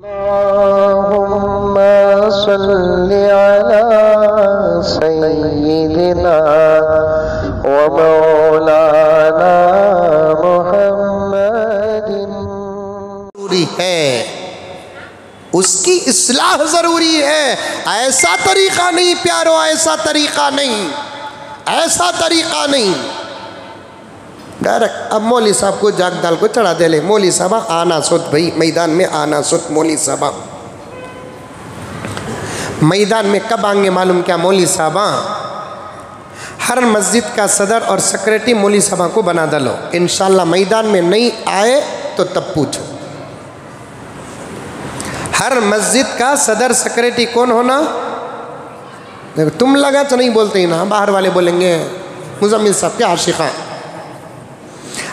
अल्लाहुम्मा सल्लि अला सय्यिदिना व मौलाना मुहम्मदिन। जरूरी है, उसकी इस्लाह जरूरी है। ऐसा तरीका नहीं प्यारो, ऐसा तरीका नहीं, ऐसा तरीका नहीं। डायरेक्ट अब मौली साहब को जागदाल को चढ़ा दे ले, मौली साहब आना सुत भाई, मैदान में आना सुत। मौली साहब मैदान में कब आएंगे मालूम क्या? मौली साहब हर मस्जिद का सदर और सेक्रेटरी मौली साहब को बना डालो। इंशाल्लाह मैदान में नहीं आए तो तब पूछो। हर मस्जिद का सदर सेक्रेटरी कौन होना? देखो तुम लगा तो नहीं बोलते ही ना, बाहर वाले बोलेंगे मुजम्मिल साहब के आशिका।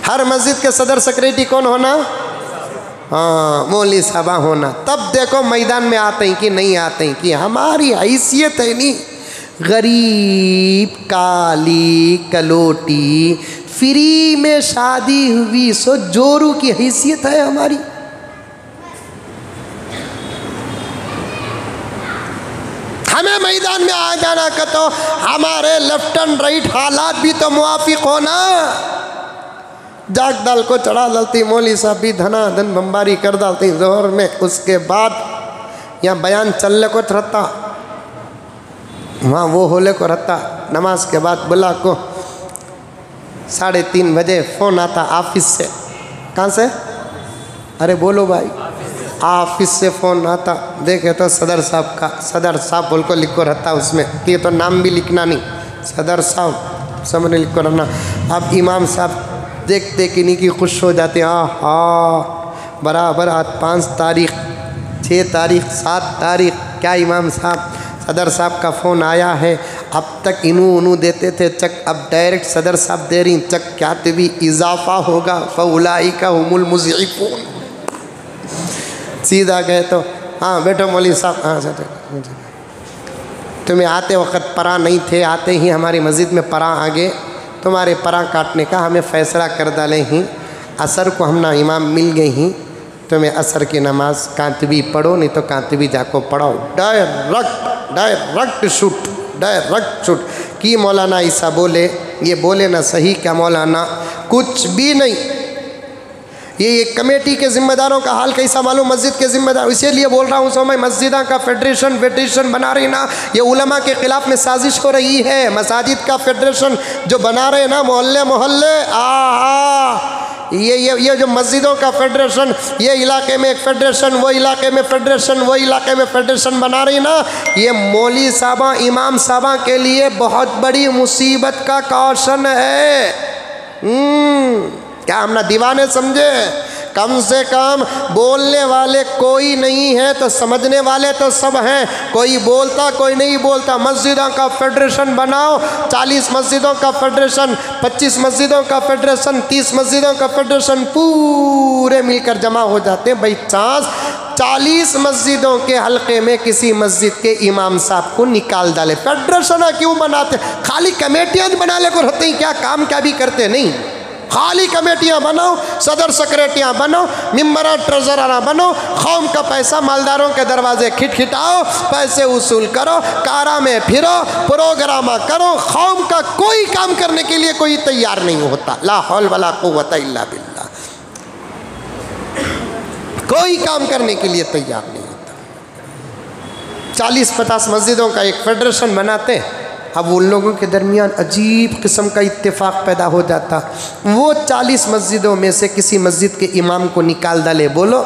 हर मस्जिद के सदर सेक्रेटरी कौन होना? हाँ, मौली साहब होना। तब देखो मैदान में आते हैं कि नहीं आते हैं, कि हमारी हैसियत है नहीं। गरीब काली कलोटी फ्री में शादी हुई, सो जोरू की हैसियत है हमारी। हमें मैदान में आ जाना का तो हमारे लेफ्ट एंड राइट हालात भी तो मुआफिक होना। जाग दाल को चढ़ा डालती मौली साहब भी धनाधन बम्बारी कर डालती जोर में। उसके बाद यहाँ बयान चलने को रहता, वहाँ वो होले को रहता। नमाज के बाद बुला को 3:30 बजे फ़ोन आता ऑफिस से। कहाँ से? अरे बोलो भाई। ऑफिस से फ़ोन आता, देखे तो सदर साहब का। सदर साहब बोल को लिखो रहता उसमें, ये तो नाम भी लिखना नहीं, सदर साहब सामने लिखो रहना। अब इमाम साहब देखते कि नहीं कि खुश हो जाते। हाँ बराबर आज 5 तारीख 6 तारीख 7 तारीख, क्या इमाम साहब सदर साहब का फ़ोन आया है। अब तक इनू देते थे चक, अब डायरेक्ट सदर साहब दे रही चक। क्या भी इजाफा होगा, फउलाइका हुमुल मुज़इफ़ून। सीधा गए तो हाँ बैठो मौली साहब। हाँ सर, तुम्हें आते वक्त परा नहीं थे, आते ही हमारी मस्जिद में परा आ गए। तुम्हारे परा काटने का हमें फ़ैसला कर डाले ही। असर को हम ना इमाम मिल गए ही, तुम्हें असर की नमाज कांतबी पढ़ो, नहीं तो कांतबी जाको पढ़ो। डायरेक्ट शूट कि मौलाना ईसा बोले, ये बोले ना सही क्या मौलाना? कुछ भी नहीं। ये कमेटी के ज़िम्मेदारों का हाल कैसा मालूम? मस्जिद के ज़िम्मेदार, इसीलिए बोल रहा हूँ सो मैं, मस्जिदा का फेडरेशन बना रही ना, ये उलमा के ख़िलाफ़ में साजिश हो रही है। मसाजिद का फेडरेशन जो बना रहे ना, मोहल्ले ये जो मस्जिदों का फेडरेशन, ये इलाके में एक फेडरेशन, वो इलाके में फेडरेशन, वो इलाके में फेडरेशन बना रही ना, ये मौली साहबा इमाम साहबा के लिए बहुत बड़ी मुसीबत का कौशन है। क्या हम ना दीवाने समझे? कम से कम बोलने वाले कोई नहीं है तो समझने वाले तो सब हैं। कोई बोलता कोई नहीं बोलता। मस्जिदों का फेडरेशन बनाओ, 40 मस्जिदों का फेडरेशन, 25 मस्जिदों का फेडरेशन, 30 मस्जिदों का फेडरेशन, पूरे मिलकर जमा हो जाते हैं। बाई चांस 40 मस्जिदों के हलके में किसी मस्जिद के इमाम साहब को निकाल डाले। फेडरेशन क्यों बनाते? खाली कमेटियाँ बना ले को रहते हैं, क्या काम क्या भी करते नहीं। खाली कमेटियाँ बनाओ, सदर सेक्रेटरियाँ बनाओ, मिम्बरा ट्रेजररा बनो, कौम का पैसा मालदारों के दरवाजे खिटखिटाओ, पैसे वसूल करो, कारा में फिरो, प्रोग्राम करो। कौम का कोई काम करने के लिए कोई तैयार नहीं होता। ला हौल वला कुव्वता इल्ला बिल्लाह। कोई काम करने के लिए तैयार नहीं होता। 40-50 मस्जिदों का एक फेडरेशन बनाते। अब उन लोगों के दरमियान अजीब किस्म का इत्तेफाक पैदा हो जाता। वो 40 मस्जिदों में से किसी मस्जिद के इमाम को निकाल डाले, बोलो।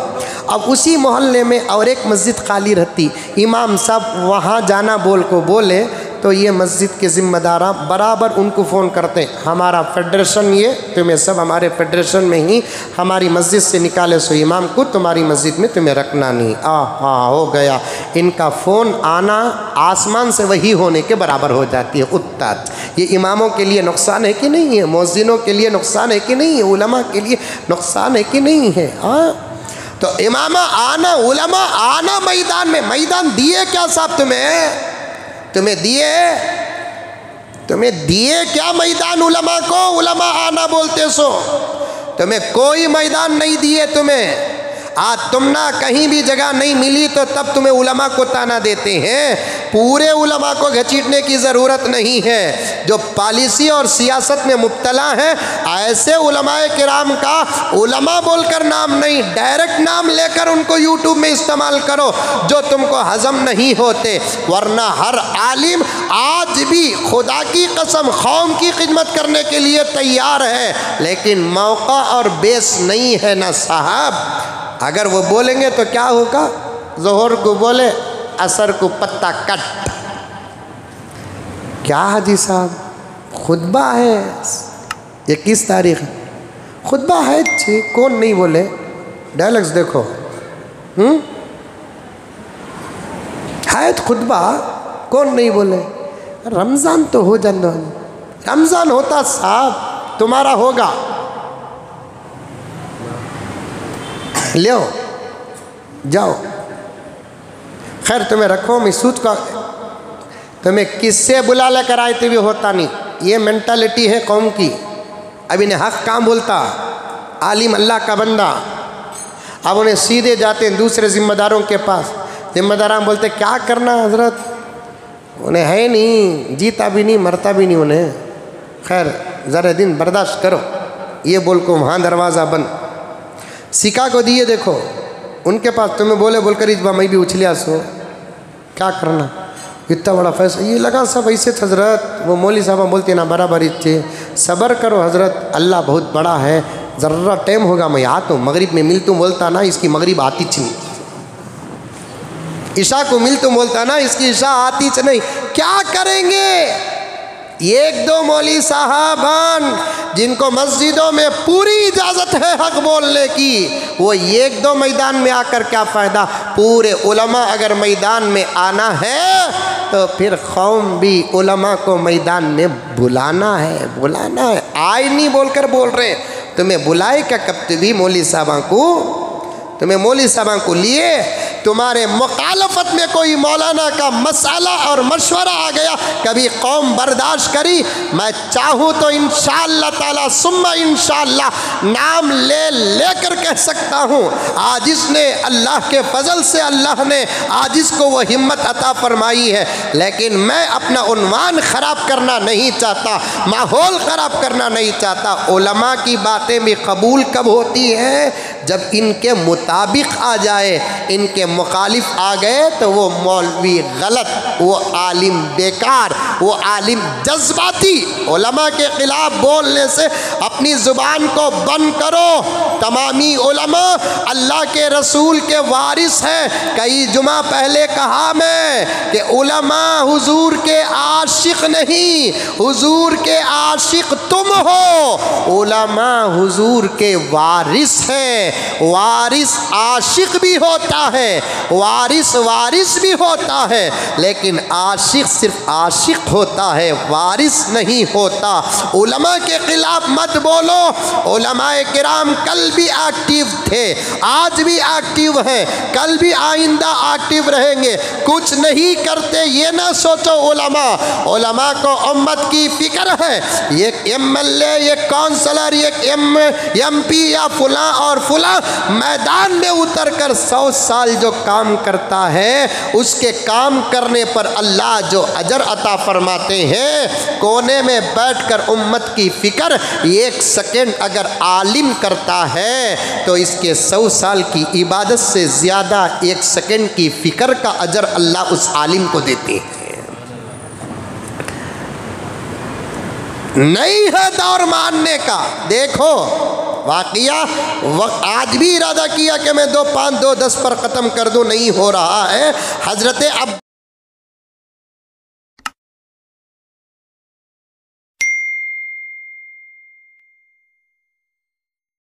अब उसी मोहल्ले में और एक मस्जिद खाली रहती, इमाम साहब वहाँ जाना बोल को बोले तो ये मस्जिद के ज़िम्मेदार बराबर उनको फ़ोन करते, हमारा फेडरेशन ये, तुम्हें सब हमारे फेडरेशन में ही हमारी मस्जिद से निकाले सो इमाम को तुम्हारी मस्जिद में तुम्हें रखना नहीं। हाँ हो गया। इनका फ़ोन आना आसमान से वही होने के बराबर हो जाती है। उत्ताद ये इमामों के लिए नुकसान है कि नहीं है? मौज़िनों के लिए नुकसान है कि नहीं है? उलमा के लिए नुकसान है कि नहीं है? हाँ तो इमामा आना, उलमा आना मैदान में। मैदान दिए क्या साहब तुम्हें दिए क्या मैदान उलमा को? उलमा आना बोलते सो, तुम्हें कोई मैदान नहीं दिए तुम्हें। आज तुम ना कहीं भी जगह नहीं मिली तो तब तुम्हें उलमा को ताना देते हैं। पूरे उलमा को घसीटने की ज़रूरत नहीं है। जो पॉलिसी और सियासत में मुब्तला हैं, ऐसे उलमाए किराम का उलमा बोलकर नाम नहीं, डायरेक्ट नाम लेकर उनको यूट्यूब में इस्तेमाल करो जो तुमको हजम नहीं होते। वरना हर आलिम आज भी खुदा की कसम कौम की खिदमत करने के लिए तैयार है, लेकिन मौका और बेस नहीं है ना साहब। अगर वो बोलेंगे तो क्या होगा? ज़ोहर को बोले, असर को पत्ता कट। क्या हाजी साहब, खुतबा है, 21 तारीख खुतबा है, कौन नहीं बोले? डायलॉग्स देखो, है खुतबा, कौन नहीं बोले? रमज़ान तो हो जाना, रमज़ान होता साहब तुम्हारा होगा। ले जाओ, खैर तुम्हें रखो महसूस का, तुम्हें किससे बुला लेकर आए थे भी होता नहीं। ये मेंटालिटी है कौम की। अब इन्हें हक काम बोलता, आलिम अल्लाह का बंदा, अब उन्हें सीधे जाते हैं दूसरे ज़िम्मेदारों के पास। ज़िम्मेदार बोलते क्या करना हजरत, उन्हें है नहीं, जीता भी नहीं मरता भी नहीं उन्हें। खैर ज़रा दिन बर्दाश्त करो, ये बोल को वहाँ दरवाज़ा बंद। सिका को दिए देखो उनके पास, तुम्हें बोले बोलकर इस बार मैं भी उछलिया सो, क्या करना, इतना बड़ा फैसला ये लगा सब ऐसे थे हजरत। वो मौली साहबा बोलती है ना बराबर इच्छे, सब्र करो हजरत, अल्लाह बहुत बड़ा है, ज़रा टाइम होगा मैं आता हूँ। मगरिब में मिल तुम बोलता ना, इसकी मगरिब आती नहीं। ईशा को मिल तुम बोलता ना, इसकी ईशा आती नहीं। क्या करेंगे? एक दो मौली साहबान जिनको मस्जिदों में पूरी इजाज़त है हक बोलने की, वो एक दो मैदान में आकर क्या फ़ायदा? पूरे उलमा अगर मैदान में आना है तो फिर कौम भी उलमा को मैदान में बुलाना है। आए नहीं बोलकर बोल रहे, तुम्हें बुलाए क्या कब भी मौली साहबा को? तुम्हें मौली साहबा को लिए तुम्हारे मुखालफत में कोई मौलाना का मसाला और मशवरा आ गया, कभी कौम बर्दाश्त करी? मैं चाहूँ तो इंशाअल्लाह ताला सुम्मा इंशाअल्लाह नाम लेकर कह सकता हूँ, आज इसने अल्लाह के फजल से अल्लाह ने आज इसको वो हिम्मत अता फरमाई है। लेकिन मैं अपना उन्वान ख़राब करना नहीं चाहता, माहौल ख़राब करना नहीं चाहता। उलमा की बातें भी कबूल कब होती हैं? जब इनके मुताबिक आ जाए, इनके मुखालिफ आ गए तो वो मौलवी गलत, वो आलिम बेकार, वो आलिम जज्बाती। उलमा के ख़िलाफ़ बोलने से अपनी ज़ुबान को बंद करो। तमामी उलमा अल्लाह के रसूल के वारिस हैं। कई जुमा पहले कहा मैं कि उलमा हुजूर के आशिक नहीं, हुजूर के आशिक तुम हो। उलमा हुजूर के वारिस हैं। वारिस आशिक भी होता है, वारिस भी होता है, लेकिन आशिक सिर्फ आशिक होता है, वारिस नहीं होता। उलमा के खिलाफ मत बोलो। उलमाए किराम कल भी एक्टिव थे, आज भी एक्टिव हैं, कल भी आइंदा एक्टिव रहेंगे। कुछ नहीं करते ये ना सोचो। उलमा को उम्मत की फिक्र है। एक एमएलए, एक काउंसलर, एक एमपी या फुला और फुला मैदान में उतरकर 100 साल जो काम करता है, उसके काम करने पर अल्लाह जो अजर अता फरमाते हैं, कोने में बैठकर उम्मत की फिक्र 1 सेकंड अगर आलिम करता है तो इसके 100 साल की इबादत से ज़्यादा 1 सेकंड की फिक्र का अजर अल्लाह उस आलिम को देते हैं। नहीं है दौर मानने का। देखो वाक़िया आज भी इरादा किया कि मैं 2, 5, 2, 10 पर ख़त्म कर दूँ, नहीं हो रहा है। हज़रत अब